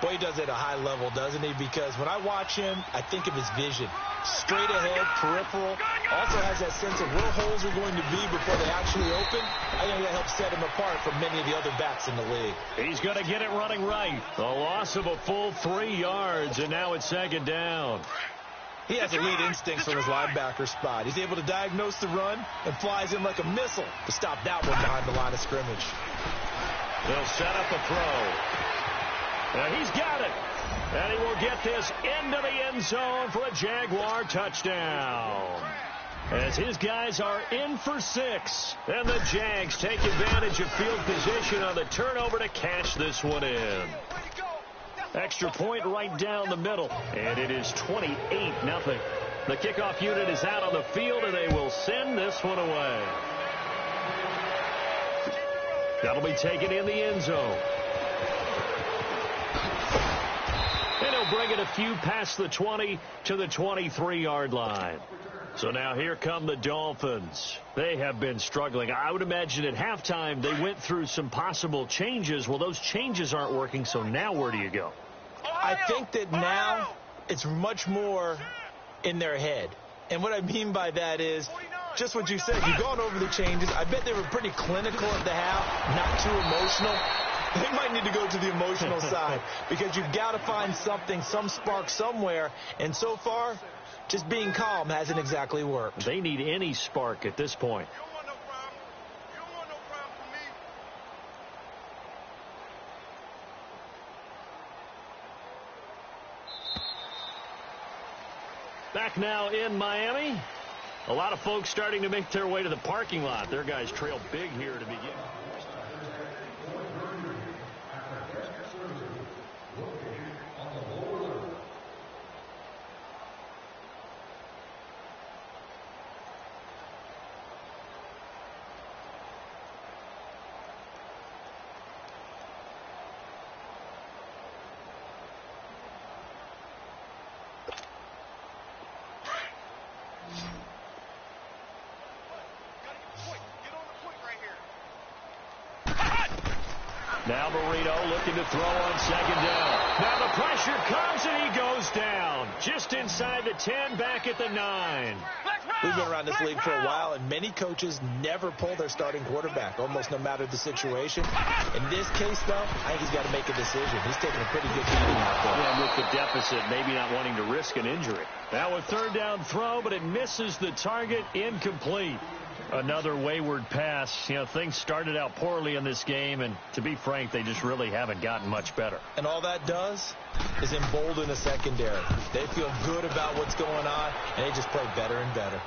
Boy, he does it at a high level, doesn't he? Because when I watch him, I think of his vision. Straight ahead, peripheral. Also has that sense of where holes are going to be before they actually open. I think that helps set him apart from many of the other backs in the league. He's going to get it running right. The loss of a full 3 yards, and now it's 2nd down. He has elite instincts from his linebacker spot. He's able to diagnose the run and flies in like a missile to stop that one behind the line of scrimmage. They'll set up a throw. And he's got it. And he will get this into the end zone for a Jaguar touchdown. As his guys are in for 6. And the Jags take advantage of field position on the turnover to cash this one in. Extra point right down the middle. And it is 28-0. The kickoff unit is out on the field, and they will send this one away. That'll be taken in the end zone. And he'll bring it a few past the 20 to the 23-yard line. So now here come the Dolphins. They have been struggling. I would imagine at halftime they went through some possible changes. Well, those changes aren't working, so now where do you go? I think that now it's much more in their head. And what I mean by that is just what you said. You've gone over the changes. I bet they were pretty clinical at the half, not too emotional. They might need to go to the emotional side because you've got to find something, some spark somewhere. And so far, just being calm hasn't exactly worked. They need any spark at this point. You don't want no problem. You don't want no problem from me. Back now in Miami. A lot of folks starting to make their way to the parking lot. Their guys trail big here to begin. Now Marino looking to throw on second down. Now the pressure comes and he goes down. Just inside the 10, back at the 9. We've been around this league for a while, and many coaches never pull their starting quarterback, almost no matter the situation. In this case, though, I think he's got to make a decision. He's taking a pretty good beating out there. Yeah, with the deficit, maybe not wanting to risk an injury. Now a third down throw, but it misses the target, incomplete. Another wayward pass. You know, things started out poorly in this game, and to be frank, they just really haven't gotten much better. And all that does is embolden the secondary. They feel good about what's going on, and they just play better and better.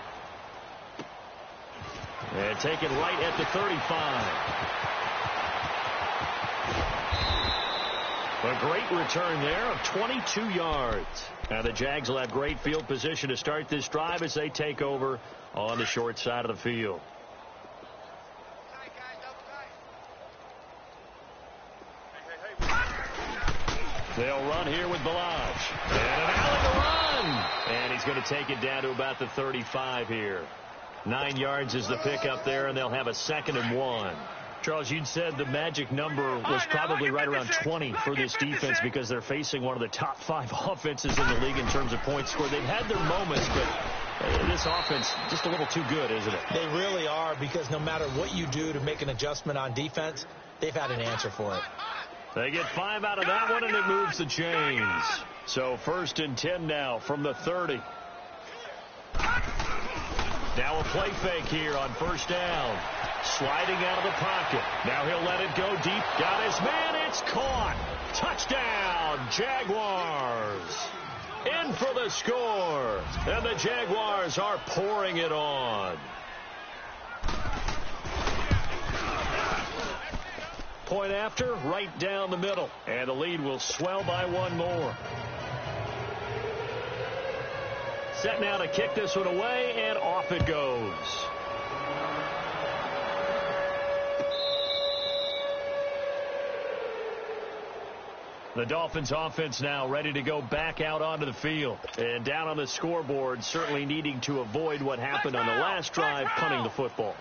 And taken right at the 35. A great return there of 22 yards. Now the Jags will have great field position to start this drive as they take over on the short side of the field. They'll run here with Balaj. And an alley to run. And he's going to take it down to about the 35 here. 9 yards is the pickup there, and they'll have a 2nd and 1. Charles, you'd said the magic number was probably right around 20 for this defense because they're facing one of the top 5 offenses in the league in terms of points scored. They've had their moments, but this offense just a little too good, isn't it? They really are, because no matter what you do to make an adjustment on defense, they've had an answer for it. They get 5 out of that one, and it moves the chains. So 1st and 10 now from the 30. Now a play fake here on 1st down. Sliding out of the pocket. Now he'll let it go deep. Got his man. It's caught. Touchdown, Jaguars. In for the score. And the Jaguars are pouring it on. Point after, right down the middle. And the lead will swell by 1 more. Set now to kick this one away, and off it goes. The Dolphins offense now ready to go back out onto the field. And down on the scoreboard, certainly needing to avoid what happened on the last drive, punting the football.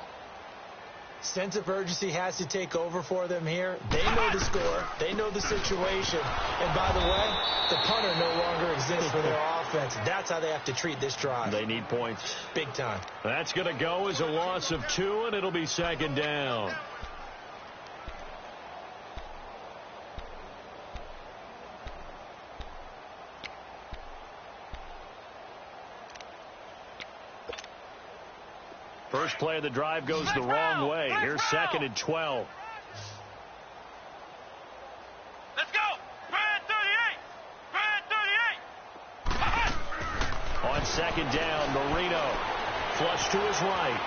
Sense of urgency has to take over for them here. They know the score. They know the situation. And by the way, the punter no longer exists for their offense. That's how they have to treat this drive. They need points. Big time. That's going to go as a loss of 2, and it'll be 2nd down. First play of the drive goes the wrong way. Here's 2nd and 12. Let's go. Brad 38. Brad 38. On 2nd down, Marino flush to his right.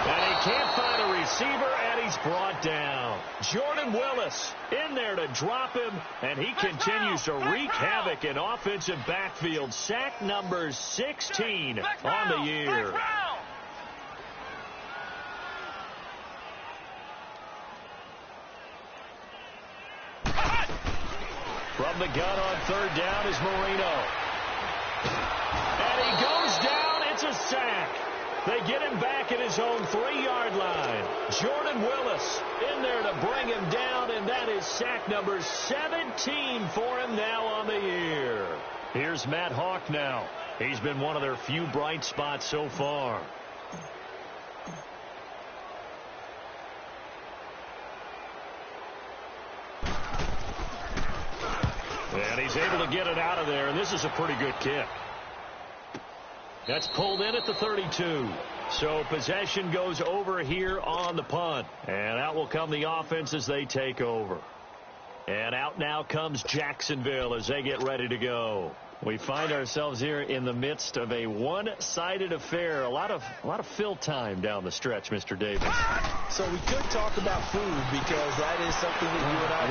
And he can't find a receiver, and he's brought down. Jordan Willis in there to drop him, and he continues to wreak havoc in offensive backfield. Sack number 16 on the year. From the gun on third down is Marino. And he goes down. It's a sack. They get him back at his own 3-yard line. Jordan Willis in there to bring him down, and that is sack number 17 for him now on the year. Here's Matt Hawk now. He's been one of their few bright spots so far. And he's able to get it out of there, and this is a pretty good kick. That's pulled in at the 32. So possession goes over here on the punt. And out will come the offense as they take over. And out now comes Jacksonville as they get ready to go. We find ourselves here in the midst of a one-sided affair. A lot of fill time down the stretch, Mr. Davis. So we could talk about food because that is something that you and I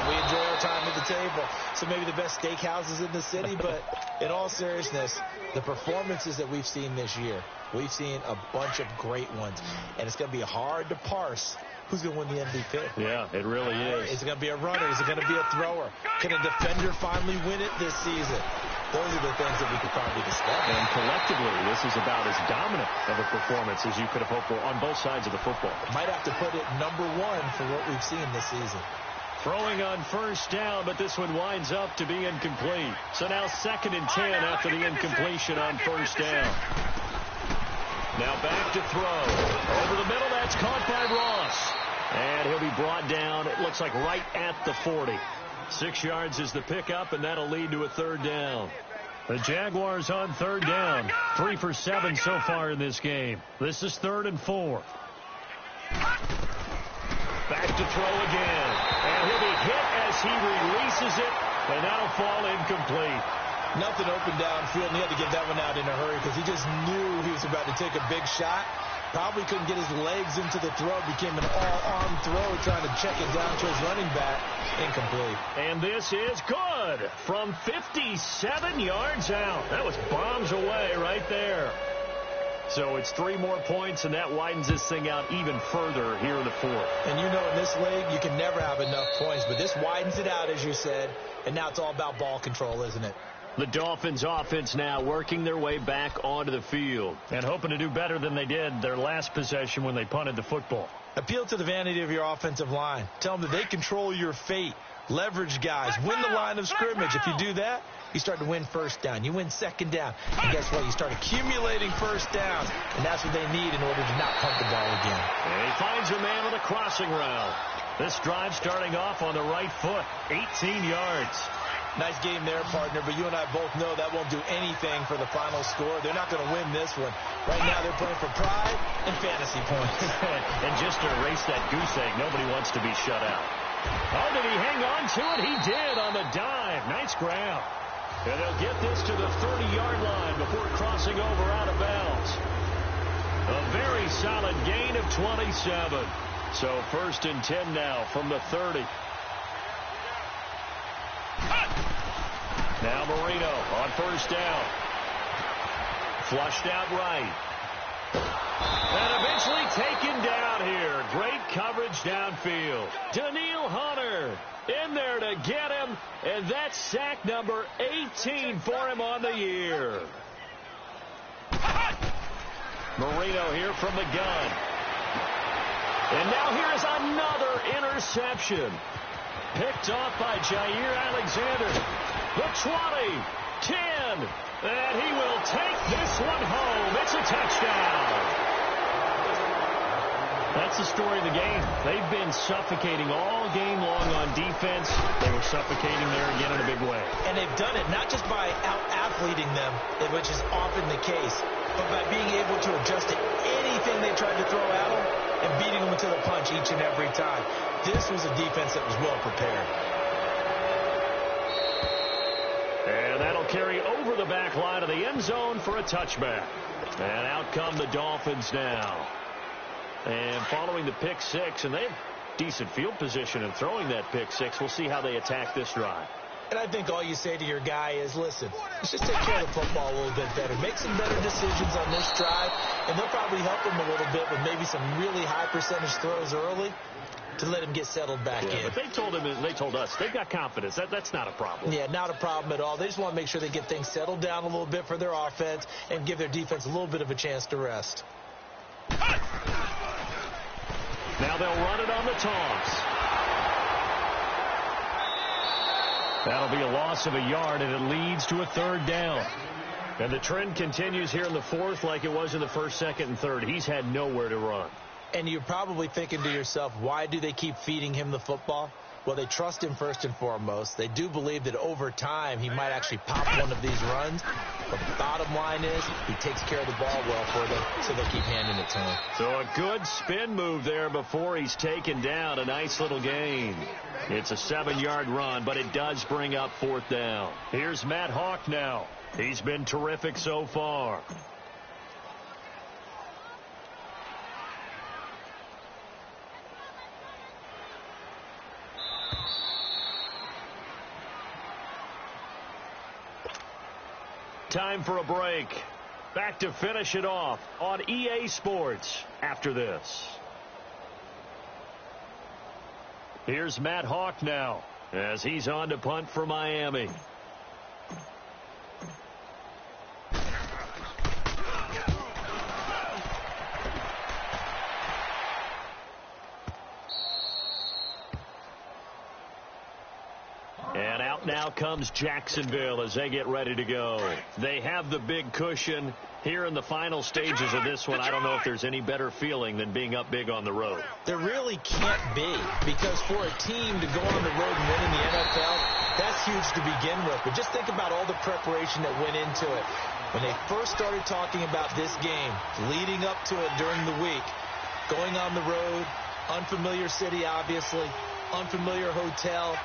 we enjoy our time at the table. So maybe the best steakhouses in the city, but in all seriousness, the performances that we've seen this year, we've seen a bunch of great ones, and it's going to be hard to parse who's going to win the MVP. Yeah, it really is. Is it going to be a runner? Is it going to be a thrower? Can a defender finally win it this season? Those are the things that we could probably discuss. And collectively, this is about as dominant of a performance as you could have hoped for on both sides of the football. Might have to put it number one for what we've seen this season. Throwing on first down, but this one winds up to be incomplete. So now 2nd and 10 after the incompletion on first down. Now back to throw. Over the middle, that's caught by Ross. And he'll be brought down, it looks like right at the 40. 6 yards is the pickup, and that'll lead to a 3rd down. The Jaguars on 3rd down. 3 for 7 so far in this game. This is 3rd and 4. Back to throw again. And he'll be hit as he releases it, and that'll fall incomplete. Nothing open downfield, and he had to get that one out in a hurry because he just knew he was about to take a big shot. Probably couldn't get his legs into the throw. Became an all-arm throw trying to check it down to his running back. Incomplete. And this is good from 57 yards out. That was bombs away right there. So it's 3 more points, and that widens this thing out even further here in the 4th. And you know in this league, you can never have enough points, but this widens it out, as you said, and now it's all about ball control, isn't it? The Dolphins offense now working their way back onto the field and hoping to do better than they did their last possession when they punted the football. Appeal to the vanity of your offensive line. Tell them that they control your fate. Leverage guys. Win the line of scrimmage. If you do that, you start to win first down. You win second down. And guess what? You start accumulating first downs. And that's what they need in order to not punt the ball again. And he finds a man with a crossing route. This drive starting off on the right foot. 18 yards. Nice game there, partner, but you and I both know that won't do anything for the final score. They're not going to win this one. Right now they're playing for pride and fantasy points. And just to erase that goose egg, nobody wants to be shut out. Oh, did he hang on to it? He did on the dive. Nice grab. And they'll get this to the 30-yard line before crossing over out of bounds. A very solid gain of 27. So 1st and 10 now from the 30. Now Marino on first down. Flushed out right. And eventually taken down here. Great coverage downfield. Daniil Hunter in there to get him. And that's sack number 18 for him on the year. Marino here from the gun. And now here's another interception. Picked off by Jair Alexander. The 20, 10, and he will take this one home. It's a touchdown. That's the story of the game. They've been suffocating all game long on defense. They were suffocating there again in a big way. And they've done it not just by out-athleting them, which is often the case, but by being able to adjust to anything they tried to throw at them and beating them to the punch each and every time. This was a defense that was well prepared. And that'll carry over the back line of the end zone for a touchback. And out come the Dolphins now. And following the pick six, and they have decent field position in throwing that pick six. We'll see how they attack this drive. And I think all you say to your guy is, listen, let's just take care of the football a little bit better. Make some better decisions on this drive, and they'll probably help him a little bit with maybe some really high percentage throws early. to let him get settled back in. But they told us they've got confidence. That's not a problem. Yeah, not a problem at all. They just want to make sure they get things settled down a little bit for their offense and give their defense a little bit of a chance to rest. Now they'll run it on the toss. That'll be a loss of a yard, and it leads to a third down. And the trend continues here in the fourth like it was in the first, second, and third. He's had nowhere to run. And you're probably thinking to yourself, why do they keep feeding him the football? Well, they trust him first and foremost. They do believe that over time he might actually pop one of these runs. But the bottom line is he takes care of the ball well for them, so they keep handing it to him. So a good spin move there before he's taken down. A nice little gain. It's a 7-yard run, but it does bring up fourth down. Here's Matt Hawk now. He's been terrific so far. Time for a break. Back to finish it off on EA Sports after this. Here's Matt Hawk now as he's on to punt for Miami. And out now comes Jacksonville as they get ready to go. They have the big cushion here in the final stages of this one. I don't know if there's any better feeling than being up big on the road. There really can't be, because for a team to go on the road and win in the NFL, that's huge to begin with. But just think about all the preparation that went into it. When they first started talking about this game, leading up to it during the week, going on the road, unfamiliar city, obviously, unfamiliar hotel.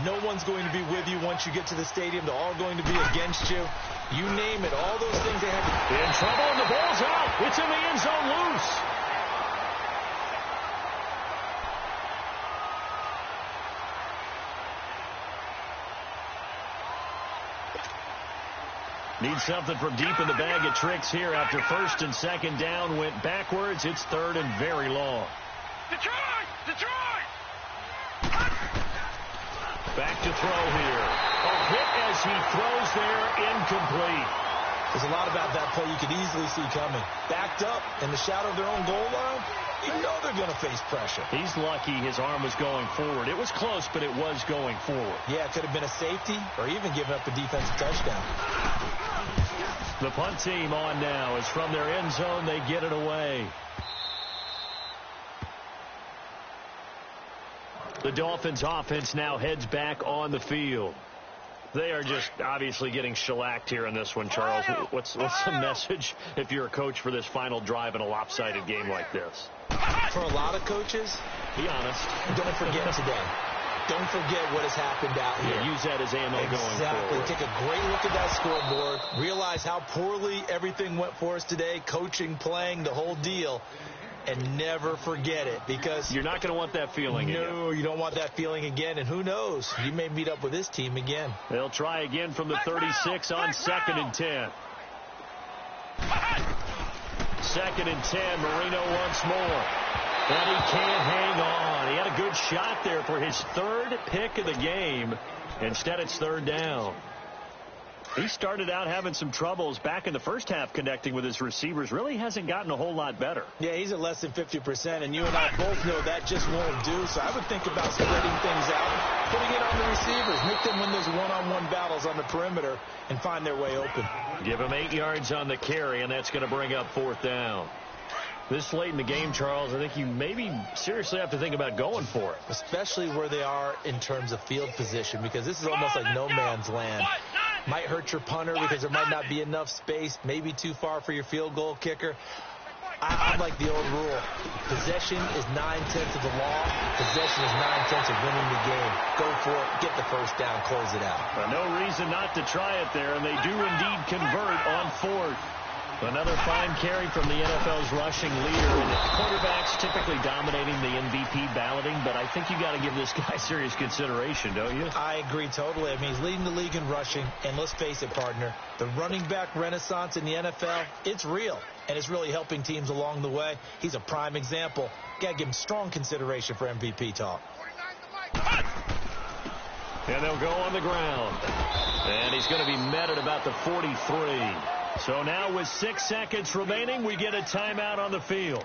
No one's going to be with you once you get to the stadium. They're all going to be against you. You name it. All those things they have to... In trouble, and the ball's out. It's in the end zone loose. Need something from deep in the bag of tricks here after first and second down went backwards. It's third and very long. Detroit! Detroit! Back to throw here. A hit as he throws there, incomplete. There's a lot about that play you could easily see coming. Backed up in the shadow of their own goal line, you know they're going to face pressure. He's lucky his arm was going forward. It was close, but it was going forward. Yeah, it could have been a safety or even given up a defensive touchdown. The punt team on now is from their end zone. They get it away. The Dolphins offense now heads back on the field. They are just obviously getting shellacked here in this one, Charles. What's the message if you're a coach for this final drive in a lopsided game like this? For a lot of coaches, be honest. Don't forget today. Don't forget what has happened out here. Yeah, use that as ammo going forward. Exactly. Take a great look at that scoreboard. Realize how poorly everything went for us today. Coaching, playing, the whole deal. And never forget it, because you're not going to want that feeling again. No, you don't want that feeling again. And who knows? You may meet up with this team again. They'll try again from the 36 on 2nd and 10. 2nd and 10, Marino once more. And he can't hang on. He had a good shot there for his third pick of the game. Instead, it's third down. He started out having some troubles back in the first half connecting with his receivers. Really hasn't gotten a whole lot better. Yeah, he's at less than 50%, and you and I both know that just won't do. So I would think about spreading things out, putting it on the receivers, make them win those one-on-one battles on the perimeter and find their way open. Give him 8 yards on the carry, and that's going to bring up fourth down. This late in the game, Charles, I think you maybe seriously have to think about going for it. Especially where they are in terms of field position, because this is almost like no man's land. Might hurt your punter because there might not be enough space, maybe too far for your field goal kicker. I like the old rule. Possession is 9/10 of the law. Possession is 9/10 of winning the game. Go for it, get the first down, close it out. No reason not to try it there, and they do indeed convert on fourth. Another fine carry from the NFL's rushing leader. And quarterbacks typically dominating the MVP balloting, but I think you got to give this guy serious consideration, don't you? I agree totally. I mean, he's leading the league in rushing, and let's face it, partner, the running back renaissance in the NFL, it's real, and it's really helping teams along the way. He's a prime example. Got to give him strong consideration for MVP talk. And they'll go on the ground. And he's going to be met at about the 43. So now with 6 seconds remaining, we get a timeout on the field.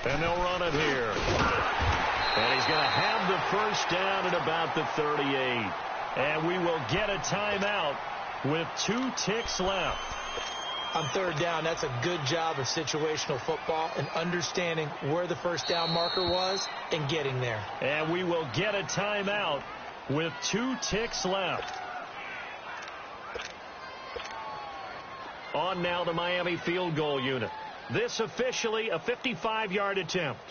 And they'll run it here. And he's going to have the first down at about the 38. And we will get a timeout with 2 ticks left. On third down, that's a good job of situational football and understanding where the first down marker was and getting there. And we will get a timeout with 2 ticks left. On now the Miami field goal unit. This officially a 55-yard attempt.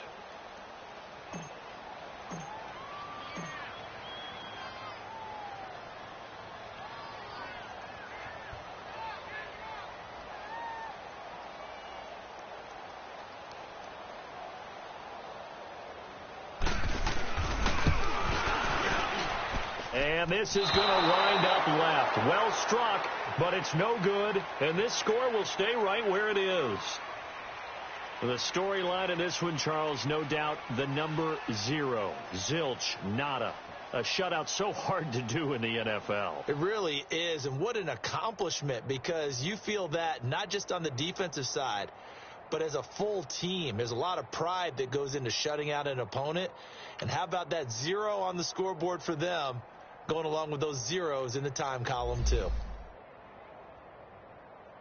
And this is going to wind up left. Well struck, but it's no good. And this score will stay right where it is. The storyline in this one, Charles, no doubt the number 0. Zilch, nada. A shutout so hard to do in the NFL. It really is, and what an accomplishment, because you feel that not just on the defensive side, but as a full team. There's a lot of pride that goes into shutting out an opponent. And how about that 0 on the scoreboard for them, going along with those zeros in the time column, too.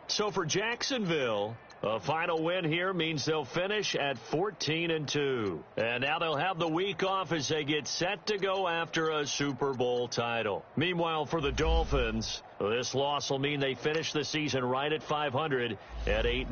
So for Jacksonville, a final win here means they'll finish at 14-2. And now they'll have the week off as they get set to go after a Super Bowl title. Meanwhile, for the Dolphins, this loss will mean they finish the season right at 500 at 8.